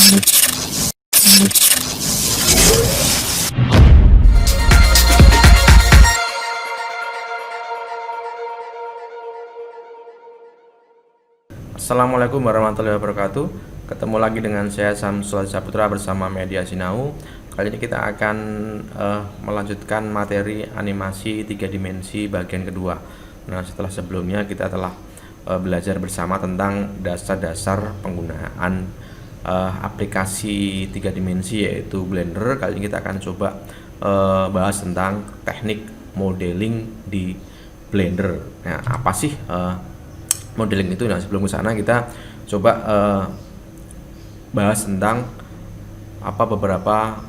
Assalamualaikum warahmatullahi wabarakatuh. Ketemu lagi dengan saya Samsul Saputra bersama Media Sinau. Kali ini kita akan melanjutkan materi animasi 3 dimensi bagian kedua. Nah, setelah sebelumnya kita telah belajar bersama tentang dasar-dasar penggunaan aplikasi 3 dimensi yaitu Blender. Kali ini kita akan coba bahas tentang teknik modeling di Blender. Nah, apa sih modeling itu? Nah, sebelum ke sana kita coba bahas tentang beberapa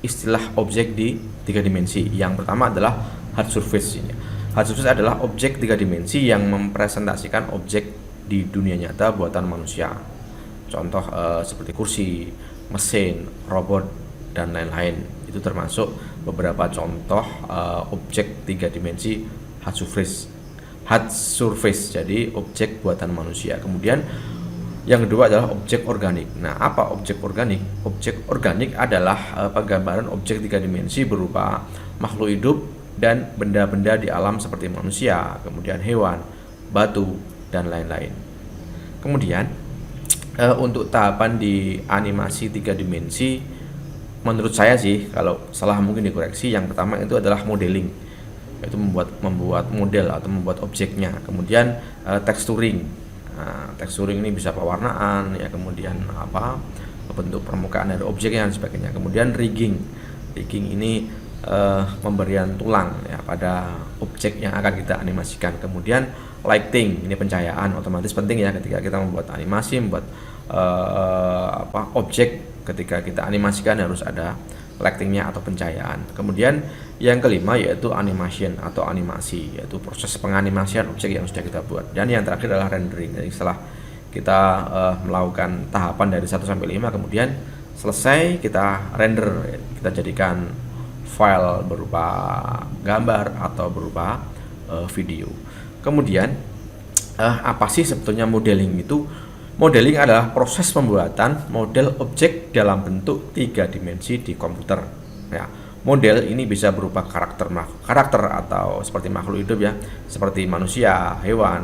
istilah objek di 3 dimensi. Yang pertama adalah hard surface. Hard surface adalah objek 3 dimensi yang mempresentasikan objek di dunia nyata buatan manusia. Contoh seperti kursi, mesin, robot, dan lain-lain. Itu termasuk beberapa contoh objek 3 dimensi hard surface, jadi objek buatan manusia. Kemudian yang kedua adalah objek organik. Nah, apa objek organik? Objek organik adalah penggambaran objek 3 dimensi berupa makhluk hidup dan benda-benda di alam seperti manusia, kemudian hewan, batu, dan lain-lain. Kemudian untuk tahapan di animasi 3 dimensi, menurut saya sih, kalau salah mungkin dikoreksi, yang pertama itu adalah modeling, yaitu membuat model atau membuat objeknya. Kemudian texturing. Nah, texturing ini bisa pewarnaan ya, kemudian bentuk permukaan dari objeknya dan sebagainya. Kemudian rigging ini pemberian tulang ya pada objek yang akan kita animasikan. Kemudian lighting, ini pencahayaan, otomatis penting ya ketika kita membuat animasi, membuat objek. Ketika kita animasikan harus ada lightingnya atau pencahayaan. Kemudian yang kelima yaitu animation atau animasi, yaitu proses penganimasian objek yang sudah kita buat. Dan yang terakhir adalah rendering. Jadi setelah kita melakukan tahapan dari 1 sampai 5, kemudian selesai kita render, kita jadikan file berupa gambar atau berupa video. Kemudian apa sih sebetulnya modeling itu? Modeling adalah proses pembuatan model objek dalam bentuk 3 dimensi di komputer. Ya, model ini bisa berupa karakter atau seperti makhluk hidup ya, seperti manusia, hewan,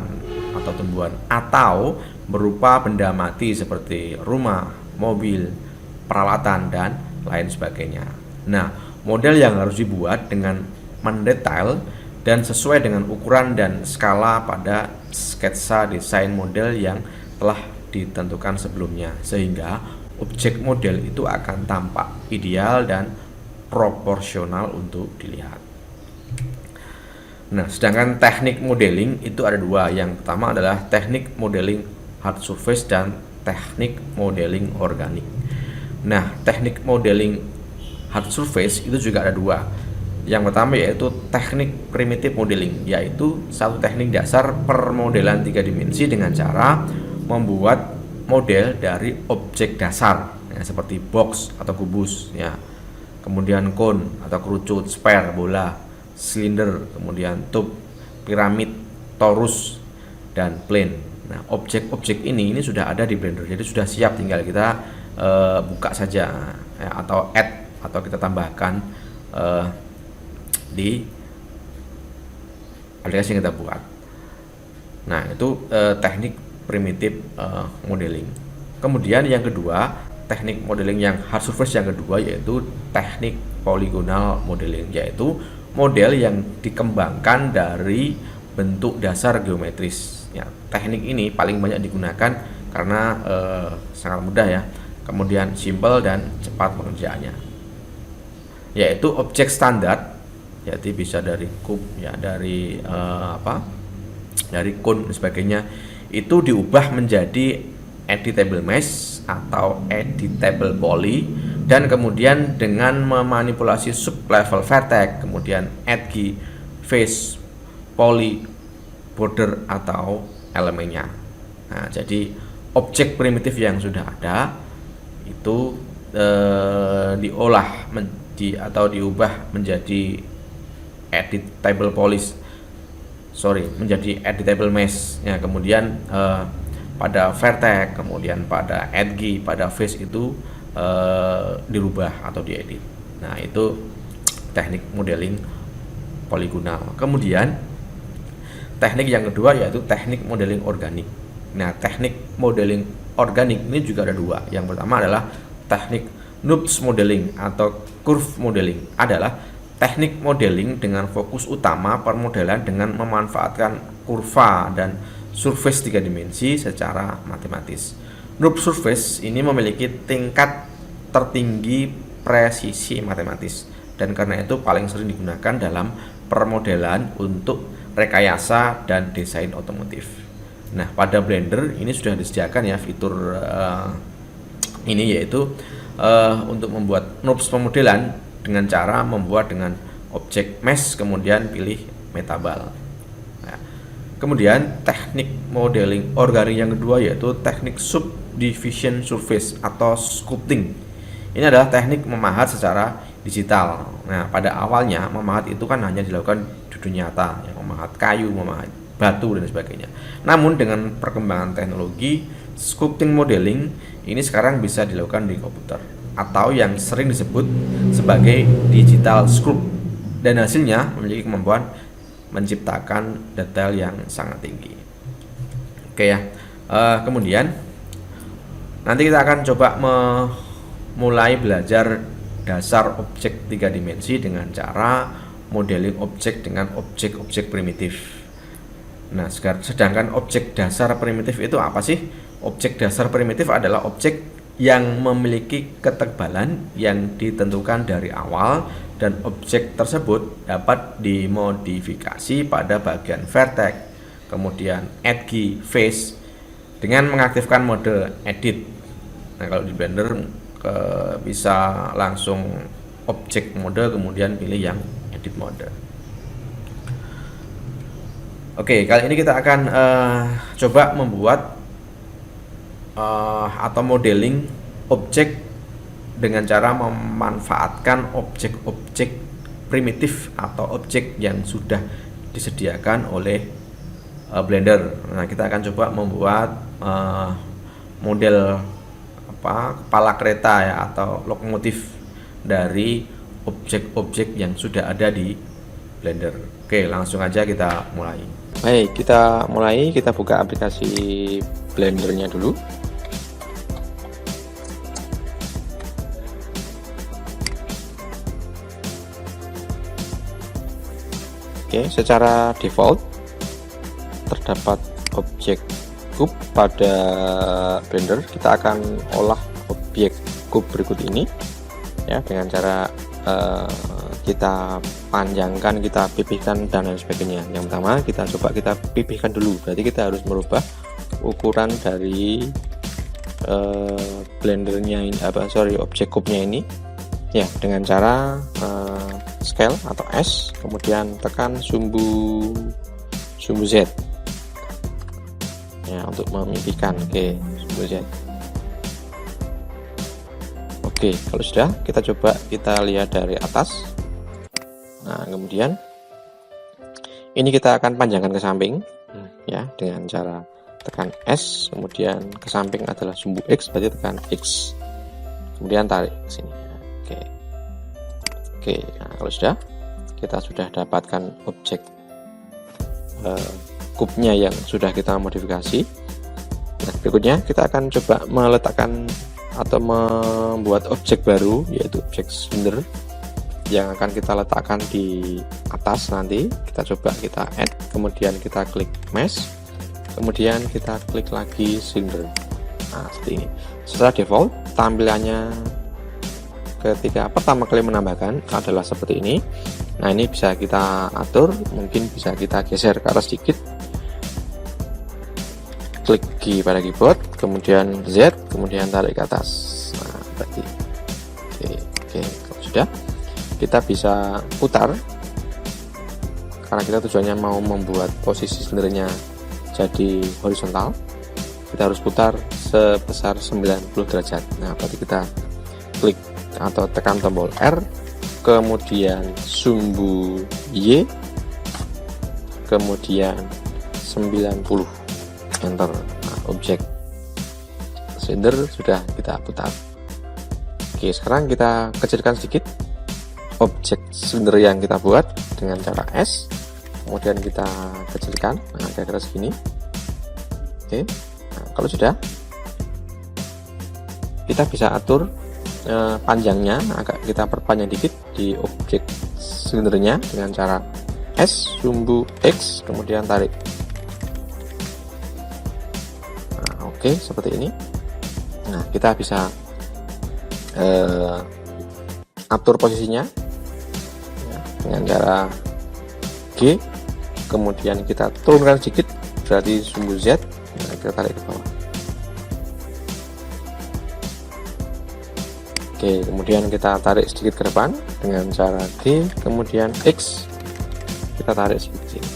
atau tumbuhan, atau berupa benda mati seperti rumah, mobil, peralatan, dan lain sebagainya. Nah, model yang harus dibuat dengan mendetail dan sesuai dengan ukuran dan skala pada sketsa desain model yang telah ditentukan sebelumnya, sehingga objek model itu akan tampak ideal dan proporsional untuk dilihat. Nah, sedangkan teknik modeling itu ada 2. Yang pertama adalah teknik modeling hard surface dan teknik modeling organik. Nah, teknik modeling hard surface itu juga ada 2. Yang pertama yaitu teknik primitive modeling, yaitu satu teknik dasar permodelan 3 dimensi dengan cara membuat model dari objek dasar ya, seperti box atau kubus ya, kemudian cone atau kerucut, sphere bola, silinder, kemudian tube, piramid, torus, dan plane. Nah, objek-objek ini sudah ada di Blender, jadi sudah siap, tinggal kita buka saja ya, atau add atau kita tambahkan di aplikasi yang kita buat. Nah, itu teknik primitive modeling. Kemudian yang kedua, teknik modeling yang hard surface yang kedua yaitu teknik polygonal modeling, yaitu model yang dikembangkan dari bentuk dasar geometris ya. Teknik ini paling banyak digunakan karena sangat mudah ya, kemudian simple dan cepat pengerjaannya, yaitu objek standar, yaitu bisa dari kub ya, dari dari cone dan sebagainya, itu diubah menjadi editable mesh atau editable poly, dan kemudian dengan memanipulasi sub level vertex, kemudian edge, face, poly, border atau elemennya. Nah, jadi objek primitif yang sudah ada itu diolah atau diubah menjadi editable mesh ya, kemudian pada vertex, kemudian pada edge, pada face itu dirubah atau diedit. Nah, itu teknik modeling poligonal. Kemudian teknik yang kedua yaitu teknik modeling organik. Nah, teknik modeling organik ini juga ada dua. Yang pertama adalah teknik Knupf's modeling atau curve modeling, adalah teknik modeling dengan fokus utama permodelan dengan memanfaatkan kurva dan surface 3 dimensi secara matematis. Knupf's surface ini memiliki tingkat tertinggi presisi matematis dan karena itu paling sering digunakan dalam permodelan untuk rekayasa dan desain otomotif. Nah, pada Blender ini sudah disediakan ya fitur ini, yaitu untuk membuat Knupf's pemodelan dengan cara membuat dengan objek mesh kemudian pilih metabal. Nah, kemudian teknik modeling organik yang kedua yaitu teknik subdivision surface atau sculpting. Ini adalah teknik memahat secara digital. Nah, pada awalnya memahat itu kan hanya dilakukan di dunia nyata, ya, memahat kayu, memahat batu dan sebagainya. Namun dengan perkembangan teknologi, sculpting modeling ini sekarang bisa dilakukan di komputer atau yang sering disebut sebagai digital sculpt, dan hasilnya memiliki kemampuan menciptakan detail yang sangat tinggi. Oke ya. Kemudian nanti kita akan coba mulai belajar dasar objek 3 dimensi dengan cara modeling objek dengan objek-objek primitif. Nah, sedangkan objek dasar primitif itu apa sih? Objek dasar primitif adalah objek yang memiliki ketebalan yang ditentukan dari awal dan objek tersebut dapat dimodifikasi pada bagian vertex, kemudian edge, face dengan mengaktifkan mode edit. Nah, kalau di Blender bisa langsung objek mode kemudian pilih yang edit mode. Oke, kali ini kita akan coba membuat atau modeling objek dengan cara memanfaatkan objek-objek primitif atau objek yang sudah disediakan oleh Blender. Nah, kita akan coba membuat model kepala kereta ya atau lokomotif dari objek-objek yang sudah ada di Blender. Oke, langsung aja kita mulai. Baik, kita mulai. Kita buka aplikasi Blendernya dulu. Oke, secara default terdapat objek cube pada Blender. Kita akan olah objek cube berikut ini ya dengan cara kita panjangkan, kita pipihkan dan lain sebagainya. Yang pertama kita coba kita pipihkan dulu, berarti kita harus merubah ukuran dari blendernya ini objek cube-nya ini ya dengan cara scale atau S, kemudian tekan sumbu Z ya untuk memipihkan. Oke, sumbu Z. Oke, kalau sudah kita coba kita lihat dari atas. Nah, kemudian ini kita akan panjangkan ke samping ya dengan cara tekan S, kemudian ke samping adalah sumbu X, berarti tekan X, kemudian tarik ke sini. Oke, nah, kalau kita sudah dapatkan objek kubnya yang sudah kita modifikasi. Nah, berikutnya kita akan coba meletakkan atau membuat objek baru, yaitu objek silinder yang akan kita letakkan di atas. Nanti kita coba kita add, kemudian kita klik mesh, kemudian kita klik lagi silinder. Nah, seperti ini. Setelah default tampilannya ketika pertama kali menambahkan adalah seperti ini. Nah, ini bisa kita atur, mungkin bisa kita geser ke atas sedikit, klik G pada keyboard, kemudian Z, kemudian tarik ke atas. Nah, berarti oke, kalau sudah kita bisa putar karena kita tujuannya mau membuat posisi silindernya jadi horizontal. Kita harus putar sebesar 90 derajat. Nah, berarti kita klik atau tekan tombol R, kemudian sumbu Y, kemudian 90, enter. Nah, objek silinder sudah kita putar. Oke, sekarang kita kecilkan sedikit objek silinder yang kita buat dengan cara S, kemudian kita kecilkan, nah kira-kira segini. Oke, nah, kalau sudah, kita bisa atur panjangnya, agak kita perpanjang dikit di objek silindernya dengan cara S, sumbu X, kemudian tarik. Nah, oke, seperti ini. Nah, kita bisa atur posisinya ya, dengan cara G, kemudian kita turunkan sedikit, berarti sumbu Z, nah, kita tarik ke bawah. Oke, kemudian kita tarik sedikit ke depan dengan cara G, kemudian X, kita tarik sedikit ke sini.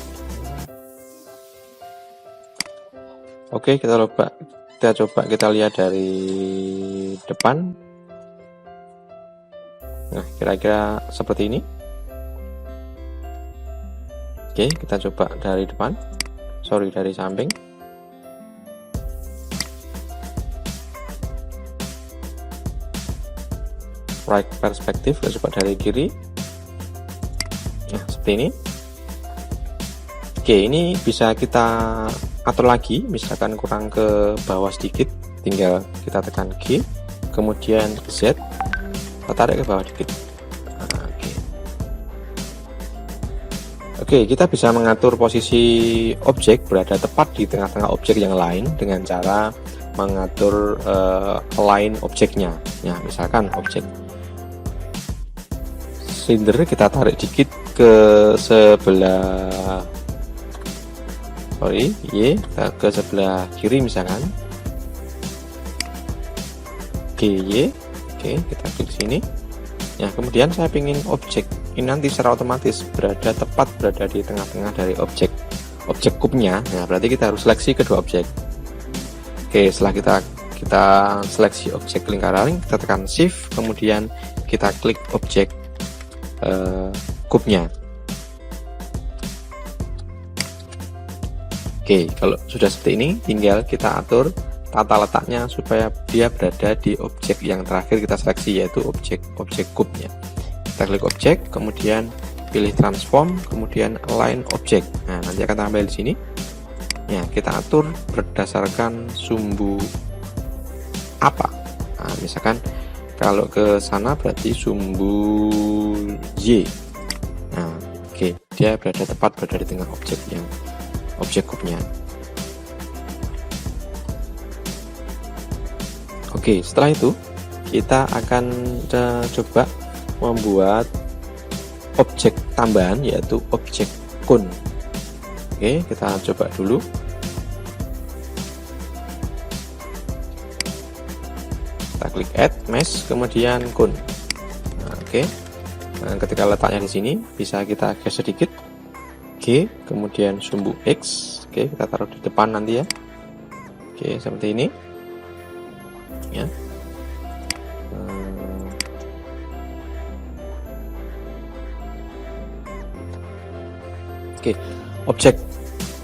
Oke, kita coba kita lihat dari depan. Nah, kira-kira seperti ini. Oke, kita coba dari depan, dari samping. Right perspektif, kita coba dari kiri. Nah, seperti ini. Oke, ini bisa kita atur lagi, misalkan kurang ke bawah sedikit, tinggal kita tekan G, kemudian Z, kita tarik ke bawah dikit. Nah, oke, kita bisa mengatur posisi objek berada tepat di tengah-tengah objek yang lain dengan cara mengatur align objeknya. Nah, misalkan objek silinder kita tarik dikit ke sebelah Y, ke sebelah kiri misalkan GY. Oke, kita klik sini. Ya, kemudian saya ingin objek ini nanti secara otomatis tepat berada di tengah-tengah dari objek kubnya. Nah, berarti kita harus seleksi kedua objek. Oke, setelah kita seleksi objek lingkaran, kita tekan Shift, kemudian kita klik objek kubnya. Oke, kalau sudah seperti ini, tinggal kita atur tata letaknya supaya dia berada di objek yang terakhir kita seleksi, yaitu objek kubnya. Kita klik objek, kemudian pilih transform, kemudian align object. Nah, nanti akan tampil di sini. Ya, kita atur berdasarkan sumbu apa. Nah, misalkan kalau ke sana berarti sumbu Y. Nah, oke, dia tepat berada di tengah objek kubnya. Oke, setelah itu kita akan coba membuat objek tambahan, yaitu objek cone. Oke, kita coba dulu. Kita klik add mesh, kemudian cone. Nah, oke. Nah, ketika letaknya di sini bisa kita geser sedikit. G, kemudian sumbu X. Oke, kita taruh di depan nanti ya. Oke, seperti ini. Ya. Oke, objek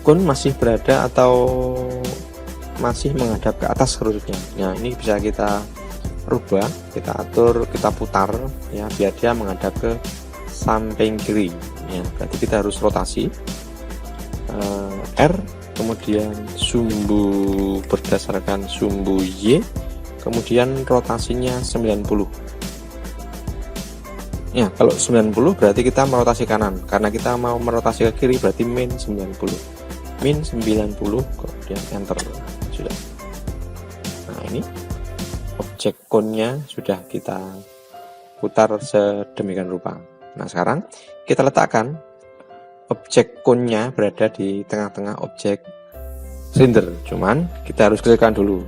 cone masih berada atau masih menghadap ke atas harusnya. Nah, ini bisa kita rubah, kita atur, kita putar ya biar dia menghadap ke samping kiri. Ya, berarti kita harus rotasi R, kemudian sumbu berdasarkan sumbu Y, kemudian rotasinya 90. Ya, kalau 90 berarti kita merotasi kanan, karena kita mau merotasi ke kiri berarti min 90. Min 90, kemudian enter. Sudah. Nah, ini objek cone-nya sudah kita putar sedemikian rupa. Nah, sekarang kita letakkan objek cone-nya berada di tengah-tengah objek silinder. Cuman kita harus kecilkan dulu.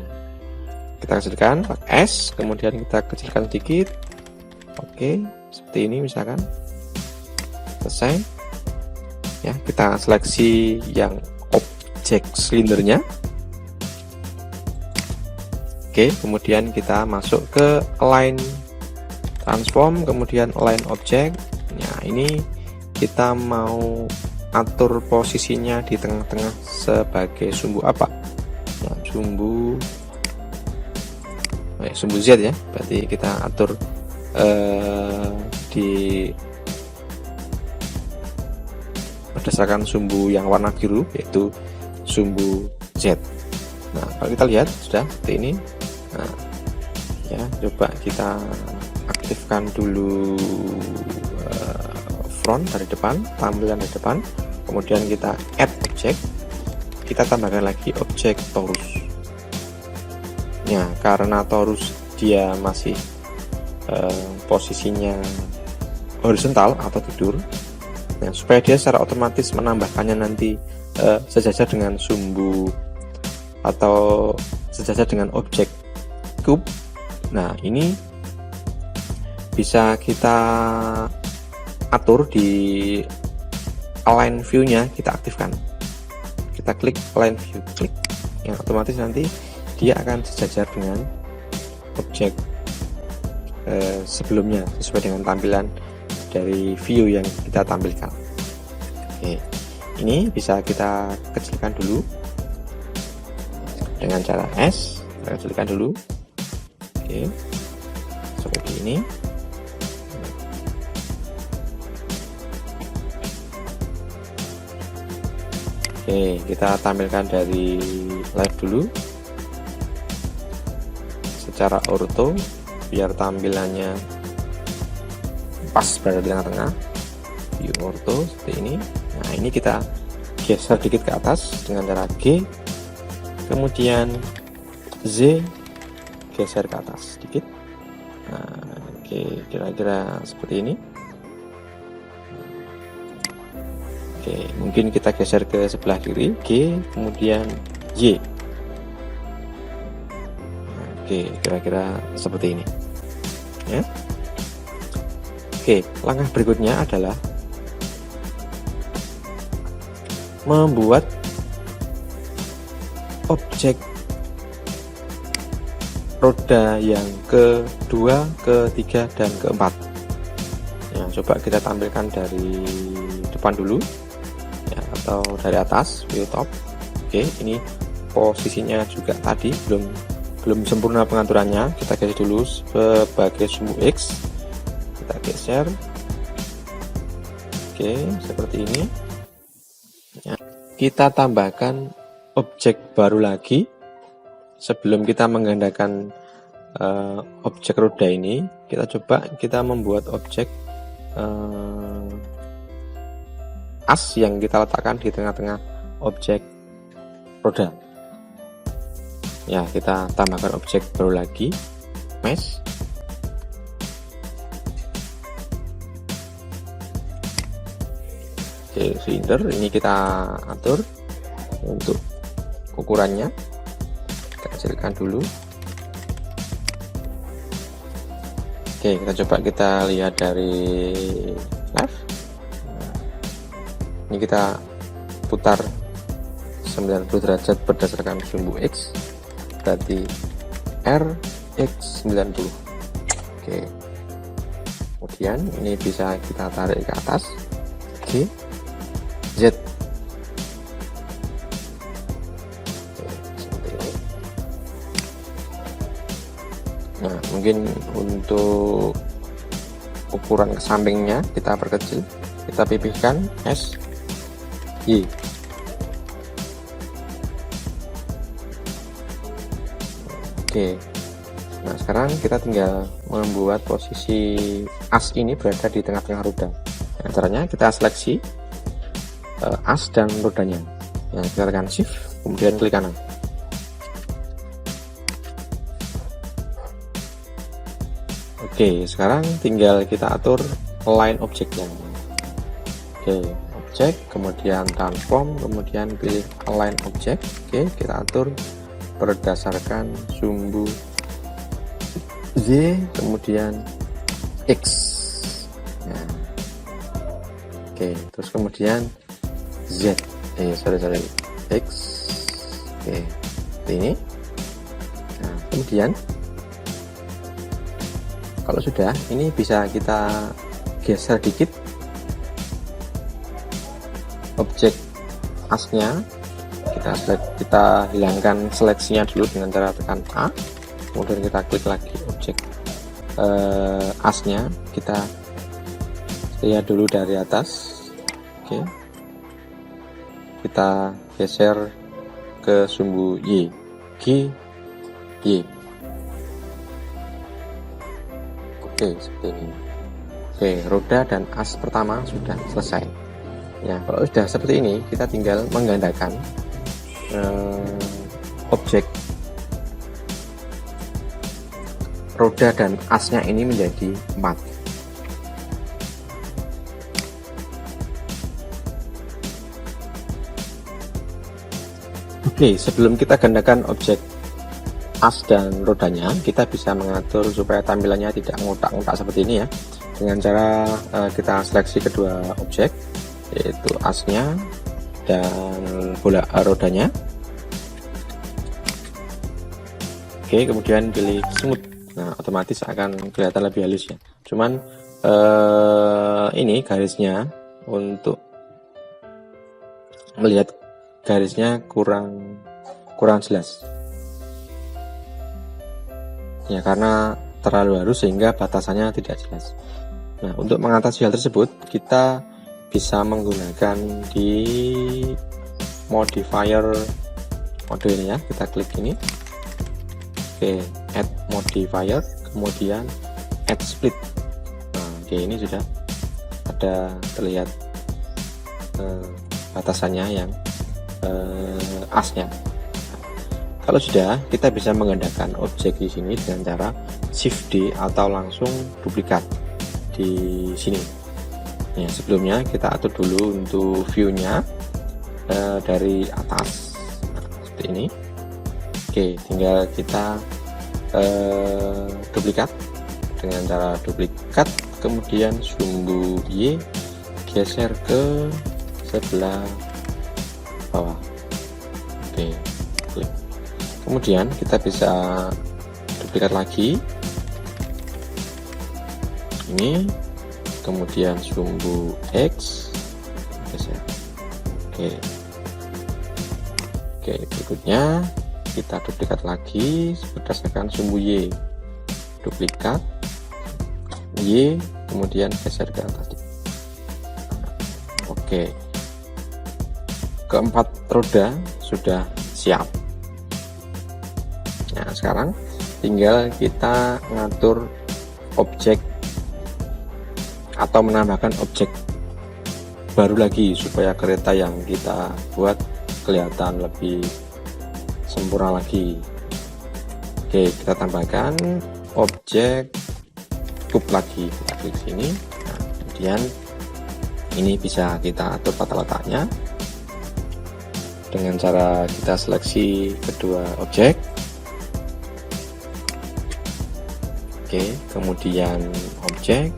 Kita kecilkan S, kemudian kita kecilkan sedikit. Oke, seperti ini misalkan. Selesai. Ya, kita seleksi yang objek silindernya. Oke, kemudian kita masuk ke align transform, kemudian align object. Nah, ini kita mau atur posisinya di tengah-tengah sebagai sumbu apa. Nah, sumbu Z ya, berarti kita atur di berdasarkan sumbu yang warna biru, yaitu sumbu Z. Nah, kalau kita lihat sudah seperti ini. Nah, ya, coba kita aktifkan dulu front dari depan, tampilan dari depan, kemudian kita add object, kita tambahkan lagi objek torus. Ya, karena torus dia masih posisinya horizontal atau tidur, nah, supaya dia secara otomatis menambahkannya nanti sejajar dengan sumbu atau sejajar dengan objek cube. Nah, ini bisa kita atur di align view-nya, kita aktifkan. Kita klik align view, klik, ya, otomatis nanti dia akan sejajar dengan objek sebelumnya sesuai dengan tampilan dari view yang kita tampilkan. Oke, ini bisa kita kecilkan dulu dengan cara S, kita kecilkan dulu. Oke, seperti ini. Oke, kita tampilkan dari live dulu secara orto biar tampilannya pas berada di tengah-tengah. View orto seperti ini. Nah, ini kita geser dikit ke atas dengan cara G, kemudian Z, geser ke atas sedikit. Nah, oke, kira-kira seperti ini. Oke, mungkin kita geser ke sebelah kiri, G, kemudian Y. Oke, kira-kira seperti ini. Ya. Oke, langkah berikutnya adalah membuat objek roda yang kedua, ketiga, dan keempat. Ya, coba kita tampilkan dari depan dulu, ya, atau dari atas, view top. Oke, ini posisinya juga tadi belum sempurna pengaturannya. Kita geser dulu sebagai sumbu X, kita geser. Oke, seperti ini. Ya, kita tambahkan objek baru lagi sebelum kita menggandakan objek roda ini. Kita membuat objek as yang kita letakkan di tengah-tengah objek roda. Ya, kita tambahkan objek baru lagi, mesh. Oke, silinder ini kita atur untuk ukurannya, kita kecilkan dulu. Oke, kita lihat dari left. Ini kita putar 90 derajat berdasarkan sumbu X, berarti RX90. Oke, kemudian ini bisa kita tarik ke atas, G, Z. Nah, mungkin untuk ukuran ke sampingnya kita perkecil, kita pipihkan S, Y. Oke, nah sekarang kita tinggal membuat posisi as ini berada di tengah-tengah roda. Nah, caranya kita seleksi as dan rodanya. Nah, kita tekan shift, kemudian klik kanan. Oke, sekarang tinggal kita atur align objeknya. Oke, objek, kemudian transform, kemudian pilih align object. Oke, kita atur berdasarkan sumbu Z, kemudian X. Nah, oke, terus kemudian Z, X. Oke, seperti ini. Nah, kemudian kalau sudah, ini bisa kita geser dikit objek asnya kita hilangkan seleksinya dulu dengan cara tekan A, kemudian kita klik lagi objek asnya, kita lihat dulu dari atas. Oke, kita geser ke sumbu Y, G, Y. Oke, seperti ini. Oke, roda dan as pertama sudah selesai. Ya, kalau sudah seperti ini, kita tinggal menggandakan objek roda dan asnya ini menjadi 4. Oke, sebelum kita gandakan objek as dan rodanya, kita bisa mengatur supaya tampilannya tidak ngotak-ngotak seperti ini ya, dengan cara kita seleksi kedua objek, yaitu asnya dan bola rodanya. Oke, kemudian pilih smooth. Nah, otomatis akan kelihatan lebih halus ya. Cuman ini garisnya, untuk melihat garisnya kurang jelas ya, karena terlalu halus sehingga batasannya tidak jelas. Nah, untuk mengatasi hal tersebut, kita bisa menggunakan di modifier mode ini ya. Kita klik ini, oke, add modifier, kemudian add split. Nah, oke, ini sudah ada terlihat batasannya yang asnya. Kalau sudah, kita bisa menggandakan objek di sini dengan cara Shift D atau langsung duplikat di sini. Ya, sebelumnya kita atur dulu untuk view-nya dari atas, seperti ini. Oke, tinggal kita duplikat dengan cara duplikat, kemudian sumbu Y geser ke sebelah bawah. Oke, klik. Kemudian kita bisa duplikat lagi ini, kemudian sumbu X geser. Oke, berikutnya kita duplikat lagi berdasarkan sumbu Y, duplikat Y, kemudian geser ke atas. Oke, keempat roda sudah siap. Nah, sekarang tinggal kita ngatur objek atau menambahkan objek baru lagi supaya kereta yang kita buat kelihatan lebih sempurna lagi. Oke, kita tambahkan objek kub lagi, kita klik sini. Nah, kemudian ini bisa kita atur tata letaknya dengan cara kita seleksi kedua objek. Oke, kemudian objek,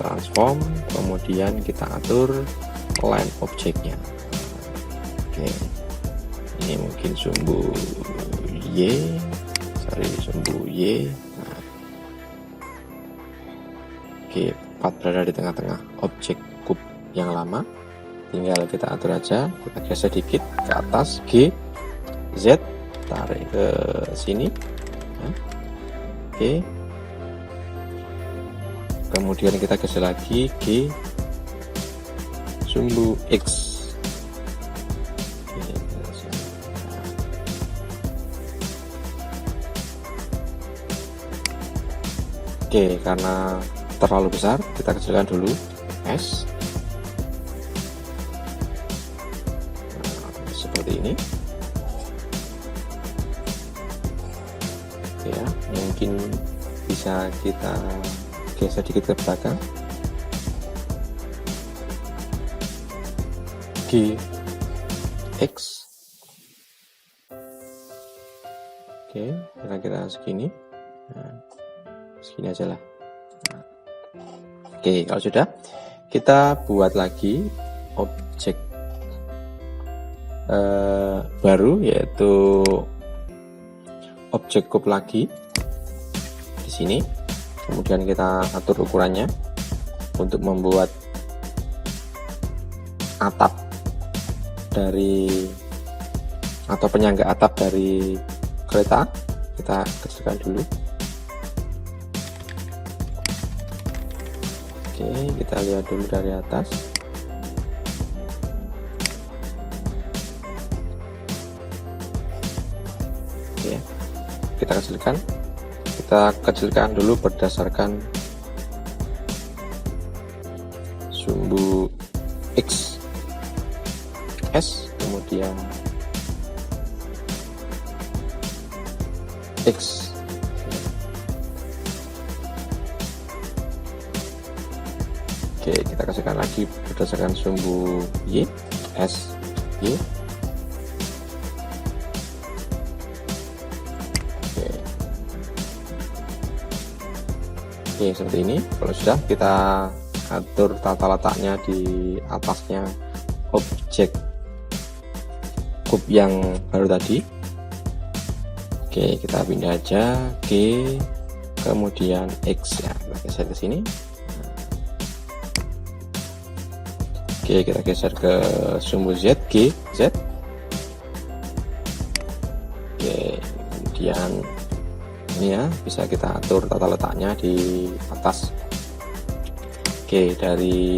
transform, kemudian kita atur line objeknya. Oke, ini mungkin sumbu Y, cari sumbu Y. Nah, oke, 4 berada di tengah-tengah objek kub yang lama. Tinggal kita atur aja, kita geser sedikit ke atas, G, Z, tarik ke sini. Nah, oke, kemudian kita geser lagi, G, sumbu X. Oke, karena terlalu besar, kita kecilkan dulu, S. Seperti ini. Oke ya, mungkin bisa kita geser sedikit ke belakang. G, X. Oke, kira-kira segini. Nah, segini aja lah. Nah, oke, kalau sudah, kita buat lagi objek baru, yaitu objek kub lagi di sini. Kemudian kita atur ukurannya untuk membuat atap dari atau penyangga atap dari kereta. Kita kecilkan dulu. Oke, kita lihat dulu dari atas. Oke, kita kecilkan dulu berdasarkan sumbu X, S, kemudian X. Oke, kita kasihkan lagi berdasarkan sumbu Y, S, Y. Oke, seperti ini. Kalau sudah, kita atur tata letaknya di atasnya objek kub yang baru tadi. Oke, kita pindah aja G, kemudian X ya, kita geser ke sini. Oke, kita geser ke sumbu Z, G, Z. Oke, kemudian ini ya, bisa kita atur tata letaknya di atas. Oke, dari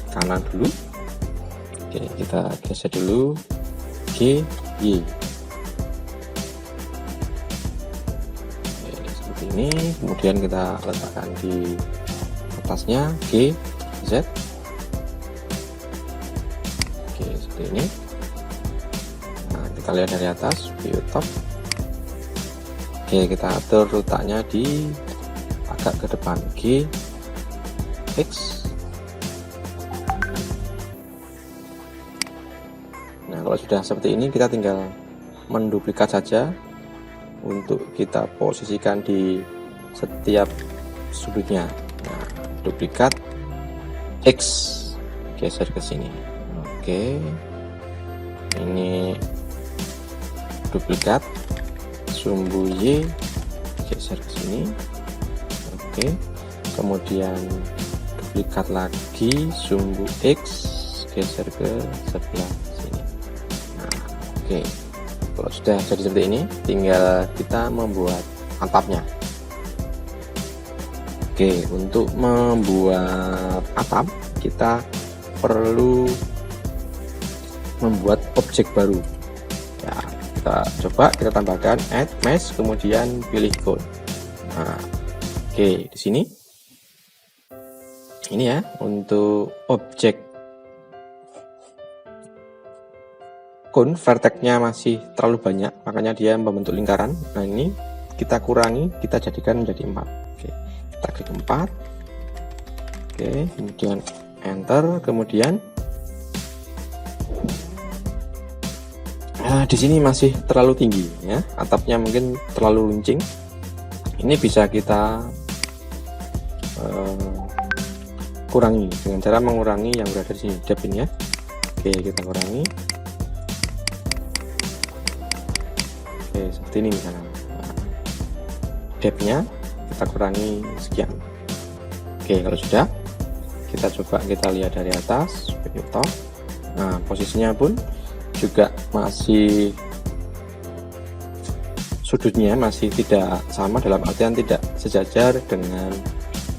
kanan dulu. Oke, kita geser dulu G, Y. Oke, seperti ini. Kemudian kita letakkan di atasnya G, Z. Oke, seperti ini. Nah, kita lihat dari atas view top. Oke, kita atur letaknya di agak ke depan G, X. Nah, kalau sudah seperti ini, kita tinggal menduplikat saja untuk kita posisikan di setiap sudutnya. Nah, duplikat X, geser ke sini. Oke, ini duplikat sumbu Y, geser ke sini. Oke, kemudian duplikat lagi sumbu X, geser ke sebelah sini. Nah, oke, kalau sudah jadi seperti ini, tinggal kita membuat atapnya. Oke, untuk membuat atap kita perlu membuat objek baru ya. Kita coba, kita tambahkan add mesh, kemudian pilih cone. Nah, oke, di sini ini ya, untuk objek cone vertexnya masih terlalu banyak, makanya dia membentuk lingkaran. Nah, ini kita kurangi, kita jadikan menjadi 4. Oke, kita klik 4. Oke, kemudian enter, kemudian di sini masih terlalu tinggi ya, atapnya mungkin terlalu runcing. Ini bisa kita kurangi dengan cara mengurangi yang berada di sini, depth ini ya. Oke, kita kurangi. Oke, seperti ini misalnya. Nah, depth-nya kita kurangi sekian. Oke, kalau sudah, kita coba kita lihat dari atas, view top. Nah, posisinya pun juga masih, sudutnya masih tidak sama, dalam artian tidak sejajar dengan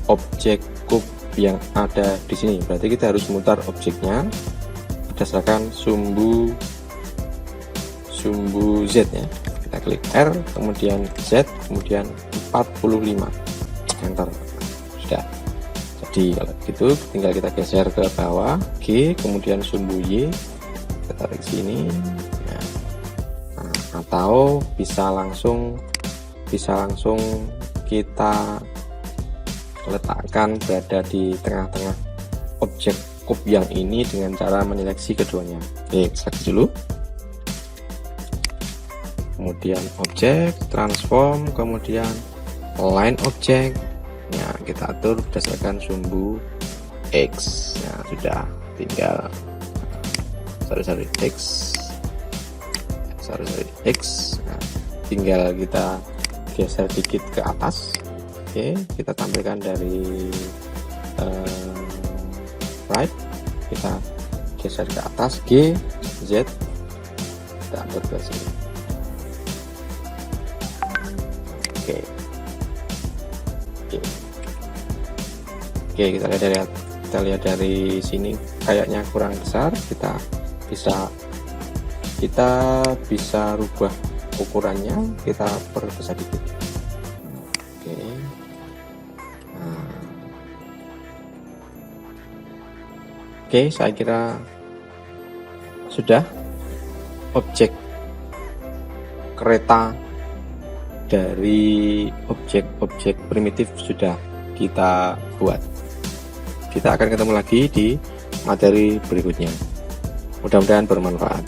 objek kub yang ada di sini. Berarti kita harus memutar objeknya berdasarkan sumbu Z ya. Kita klik R, kemudian Z, kemudian 45, enter. Sudah. Jadi kalau gitu tinggal kita geser ke bawah G, kemudian sumbu Y, kita tarik sini. Nah, atau bisa langsung kita letakkan berada di tengah-tengah objek kub yang ini dengan cara menyeleksi keduanya. Oke, select dulu, kemudian objek, transform, kemudian align objek. Nah, kita atur berdasarkan sumbu X. Nah, sudah, tinggal X. Nah, tinggal kita geser dikit ke atas. Oke, kita tampilkan dari right, kita geser ke atas G, Z. kita atur ke sini. Oke. Oke, kita lihat dari sini kayaknya kurang besar. Kita bisa rubah ukurannya, kita perbesar dikit. Oke. Nah. Oke, saya kira sudah. Objek kereta dari objek-objek primitif sudah kita buat. Kita akan ketemu lagi di materi berikutnya. Mudah-mudahan bermanfaat.